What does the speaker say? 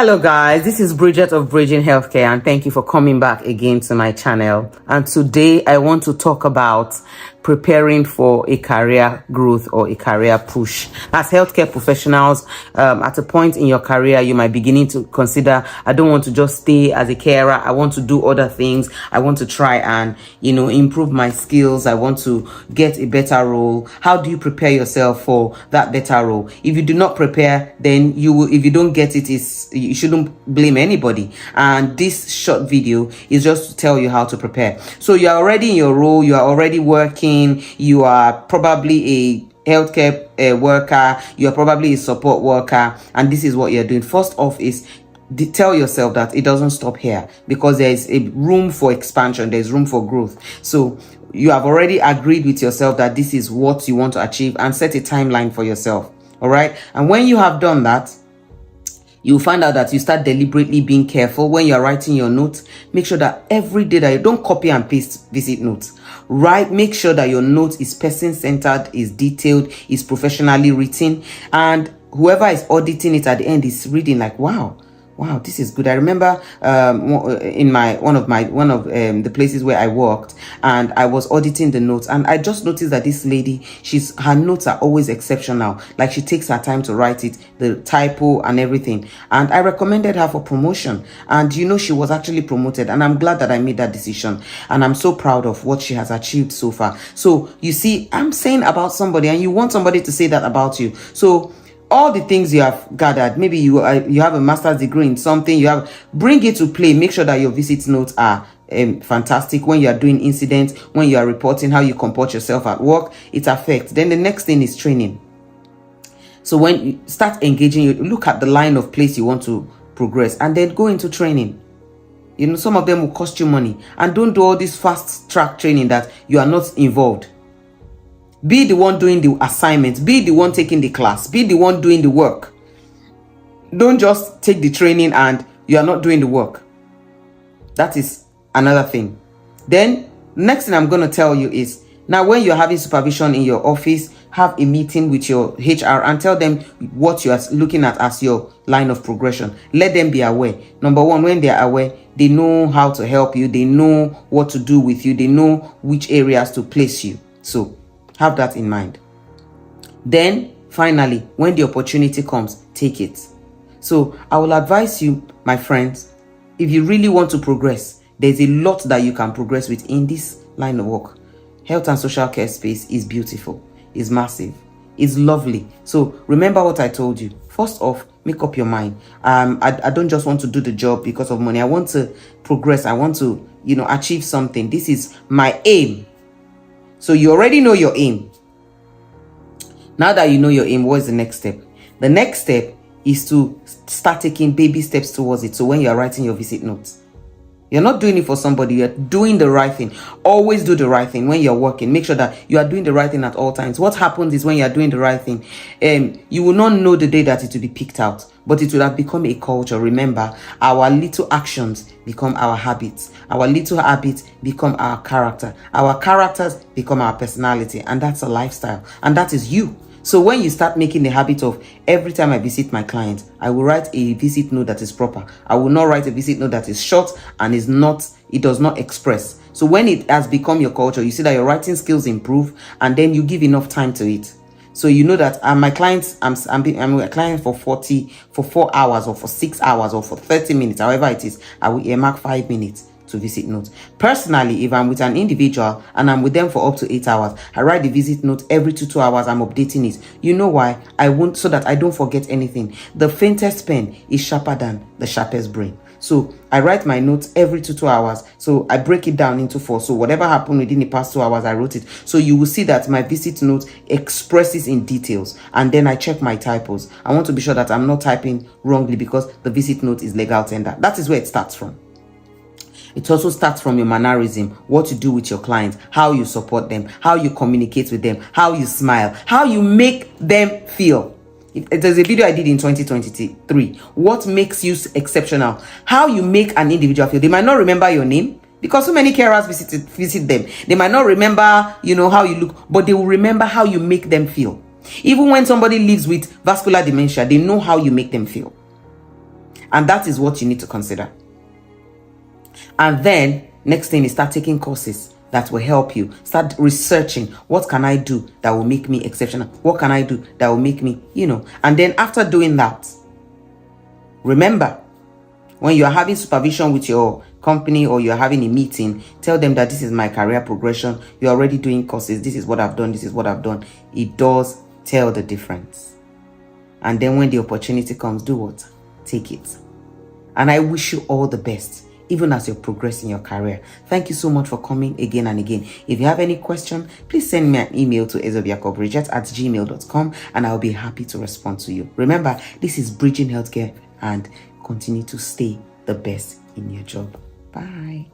Hello guys, this is Bridget of Bridging Healthcare and thank you for coming back again to my channel. And today I want to talk about preparing for a career growth or a career push. As healthcare professionals, at a point in your career, you might beginning to consider, I don't want to just stay as a carer. I want to do other things. I want to try and, improve my skills. I want to get a better role. How do you prepare yourself for that better role? If you do not prepare, then you will, if you don't get it, you shouldn't blame anybody. And this short video is just to tell you how to prepare. So you are already in your role, you are already working, you are probably a healthcare worker, you are probably a support worker, and this is what you're doing. First off is tell yourself that it doesn't stop here, because there is a room for expansion, there's room for growth. So you have already agreed with yourself that this is what you want to achieve, and set a timeline for yourself. All right, and when you have done that, you'll find out that you start deliberately being careful when you're writing your notes. Make sure that every day that you don't copy and paste visit notes. Make sure that your note is person-centered, is detailed, is professionally written, and whoever is auditing it at the end is reading like, wow, this is good. I remember in one of the places where I worked, and I was auditing the notes, and I just noticed that this lady, her notes are always exceptional. Like, she takes her time to write it, the typo and everything. And I recommended her for promotion, and she was actually promoted, and I'm glad that I made that decision, and I'm so proud of what she has achieved so far. So you see, I'm saying about somebody, and you want somebody to say that about you. So all the things you have gathered, maybe you have a master's degree in something, bring it to play. Make sure that your visit notes are fantastic. When you are doing incidents, when you are reporting how you comport yourself at work, it affects. Then the next thing is training. So when you start engaging, you look at the line of place you want to progress, and then go into training. Some of them will cost you money, and don't do all this fast track training that you are not involved. Be the one doing the assignments. Be the one taking the class. Be the one doing the work. Don't just take the training and you are not doing the work. That is another thing. Then, next thing I'm going to tell you is, now when you're having supervision in your office, have a meeting with your HR and tell them what you are looking at as your line of progression. Let them be aware. Number one, when they are aware, they know how to help you. They know what to do with you. They know which areas to place you. So have that in mind. Then finally, when the opportunity comes, take it. So I will advise you, my friends, if you really want to progress, there's a lot that you can progress with in this line of work. Health and social care space is beautiful, is massive, is lovely. So remember what I told you. First off, make up your mind. I don't just want to do the job because of money. I want to progress. I want to, achieve something. This is my aim. So you already know your aim. Now that you know your aim, what is the next step? The next step is to start taking baby steps towards it. So when you're writing your visit notes, you're not doing it for somebody, you're doing the right thing. Always do the right thing when you're working. Make sure that you are doing the right thing at all times. What happens is, when you're doing the right thing, you will not know the day that it will be picked out, but it will have become a culture. Remember, our little actions become our habits. Our little habits become our character. Our characters become our personality, and that's a lifestyle, and that is you. So when you start making the habit of, every time I visit my client, I will write a visit note that is proper. I will not write a visit note that is short and it does not express. So when it has become your culture, you see that your writing skills improve, and then you give enough time to it. So you know that my clients, I'm a client for 4 hours, or for 6 hours, or for 30 minutes, however it is. I will earmark 5 minutes to visit notes. Personally, if I'm with an individual and I'm with them for up to 8 hours, I write the visit note every 2 hours. I'm updating it. You know why? So that I don't forget anything. The faintest pen is sharper than the sharpest brain. So I write my notes every 2 hours. So I break it down into 4. So whatever happened within the past 2 hours, I wrote it. So you will see that my visit note expresses in details. And then I check my typos. I want to be sure that I'm not typing wrongly, because the visit note is legal tender. That is where it starts from. It also starts from your mannerism, what you do with your clients, how you support them, how you communicate with them, how you smile, how you make them feel. There's a video I did in 2023. What makes you exceptional? How you make an individual feel. They might not remember your name, because so many carers visit them. They might not remember, how you look, but they will remember how you make them feel. Even when somebody lives with vascular dementia, they know how you make them feel. And that is what you need to consider. And then next thing is start taking courses that will help you. Start researching, what can I do that will make me exceptional? What can I do that will make me, and then after doing that, remember, when you are having supervision with your company or you're having a meeting, tell them that this is my career progression. You're already doing courses. This is what I've done. This is what I've done. It does tell the difference. And then when the opportunity comes, do what? Take it. And I wish you all the best, even as you're progressing your career. Thank you so much for coming again and again. If you have any question, please send me an email to ezobiakobridget@gmail.com and I'll be happy to respond to you. Remember, this is Bridging Healthcare, and continue to stay the best in your job. Bye.